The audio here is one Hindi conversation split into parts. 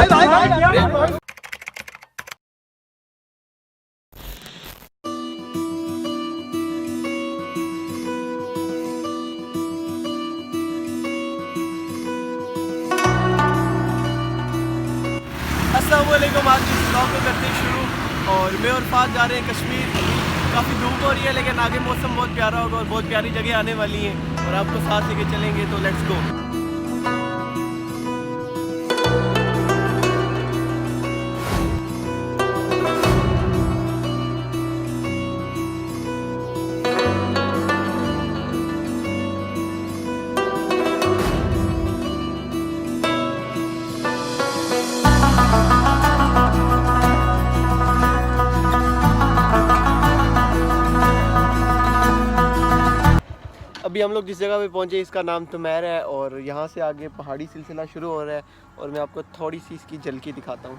अस्सलामुअलैकुम। आज इस ब्लॉग को करते शुरू और मैं और फाद जा रहे हैं कश्मीर। काफ़ी धूप हो रही है लेकिन आगे मौसम बहुत प्यारा होगा और बहुत प्यारी जगह आने वाली है और आपको साथ लेके चलेंगे, तो लेट्स गो। अभी हम लोग जिस जगह पे पहुंचे इसका नाम तमैर है और यहाँ से आगे पहाड़ी सिलसिला शुरू हो रहा है और मैं आपको थोड़ी सी इसकी झलकी दिखाता हूँ।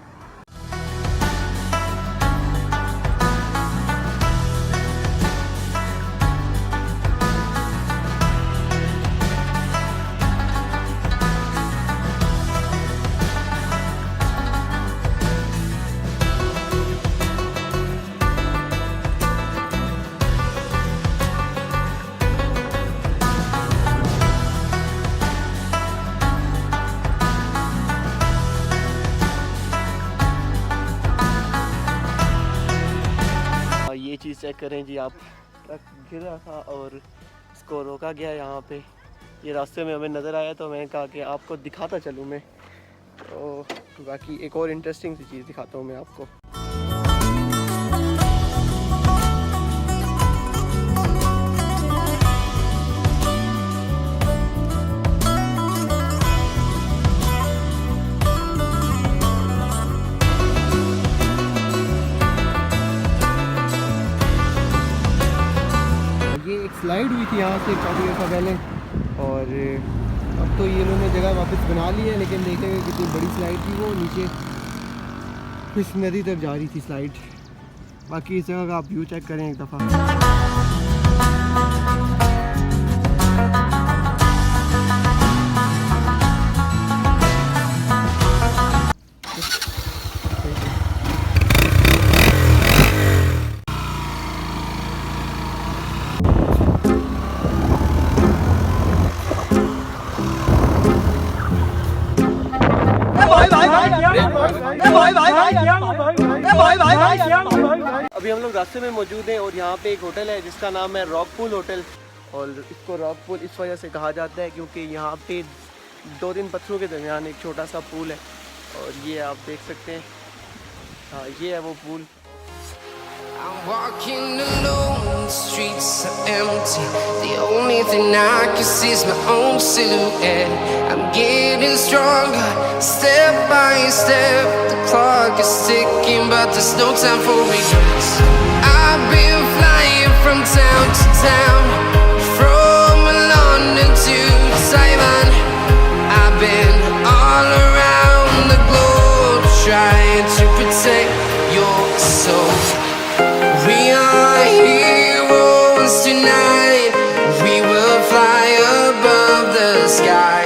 चीज़ चेक करें जी आप, ट्रक गिरा था और इसको रोका गया यहाँ पे। ये रास्ते में हमें नज़र आया तो मैंने कहा कि आपको दिखाता चलूँ मैं। तो बाकी एक और इंटरेस्टिंग सी चीज़ दिखाता हूँ मैं आपको। स्लाइड हुई थी यहाँ से काफ़ी अर्सा पहले और अब तो ये इन्होंने जगह वापस बना ली है, लेकिन देखेंगे कितनी बड़ी स्लाइड थी वो नीचे इस नदी तक जा रही थी स्लाइड। बाकी इस जगह का आप व्यू चेक करें एक दफ़ा। अभी हम लोग रास्ते में मौजूद हैं और यहाँ पे एक होटल है जिसका नाम है रॉक पूल होटल और इसको रॉक पूल इस वजह से कहा जाता है क्योंकि यहाँ पे 2-3 पत्थरों के दरमियान एक छोटा सा पूल है और ये आप देख सकते हैं। हाँ, ये है वो pool. I'm walking alone, the streets are empty. The only thing I can see is my own silhouette. I'm getting stronger, step by step. The clock is ticking, but there's no time for regrets. I've been flying from town to town, from London to Taiwan. I've been all around the globe, trying to protect your soul. We are heroes tonight. We will fly above the sky.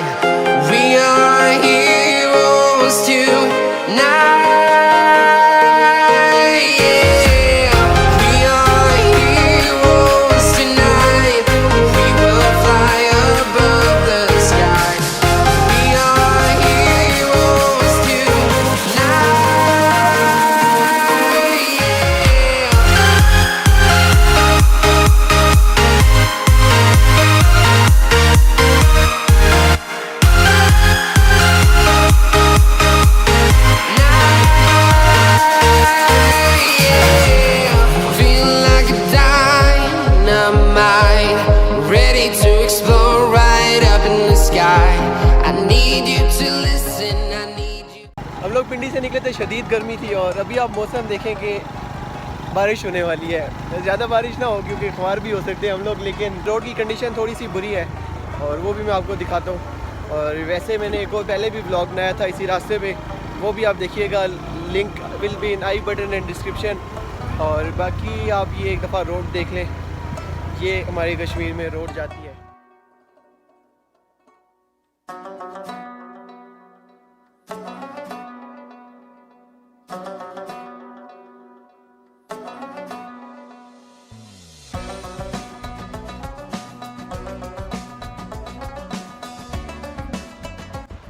We are heroes tonight. Yeah. We are heroes tonight. We will fly above the sky. We are heroes tonight. हम लोग पिंडी से निकले थे, शदीद गर्मी थी और अभी आप मौसम देखें कि बारिश होने वाली है। ज़्यादा बारिश ना हो क्योंकि ख्वार भी हो सकते हैं हम लोग, लेकिन रोड की कंडीशन थोड़ी सी बुरी है और वो भी मैं आपको दिखाता हूँ। और वैसे मैंने एक और पहले भी ब्लॉग बनाया था इसी रास्ते पे, वो भी आप देखिएगा। Link will be in I button and description. और बाकी आप ये एक दफ़ा रोड देख लें, ये हमारे कश्मीर में रोड जाती है।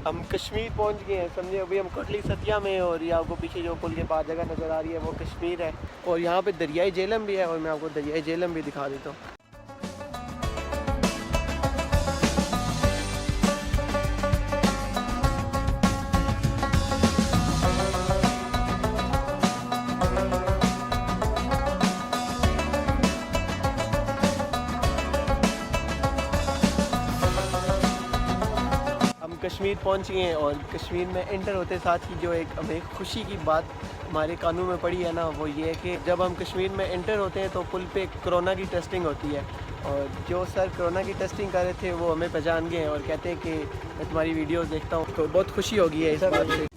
हम कश्मीर पहुंच गए हैं समझे। अभी हम कोटली सतिया में, और ये आपको पीछे जो पुल के पास जगह नज़र आ रही है वो कश्मीर है। और यहाँ पे दरियाई झेलम भी है, और मैं आपको दरियाई झेलम भी दिखा देता हूँ। कश्मीर पहुंच गए हैं, और कश्मीर में एंटर होते साथ ही जो एक हमें खुशी की बात हमारे कानून में पड़ी है ना, वो ये है कि जब हम कश्मीर में एंटर होते हैं तो पुल पे कोरोना की टेस्टिंग होती है। और जो सर कोरोना की टेस्टिंग कर रहे थे वो हमें पहचान गए हैं और कहते हैं कि मैं तुम्हारी वीडियोस देखता हूँ, तो बहुत खुशी होगी है इस बात से।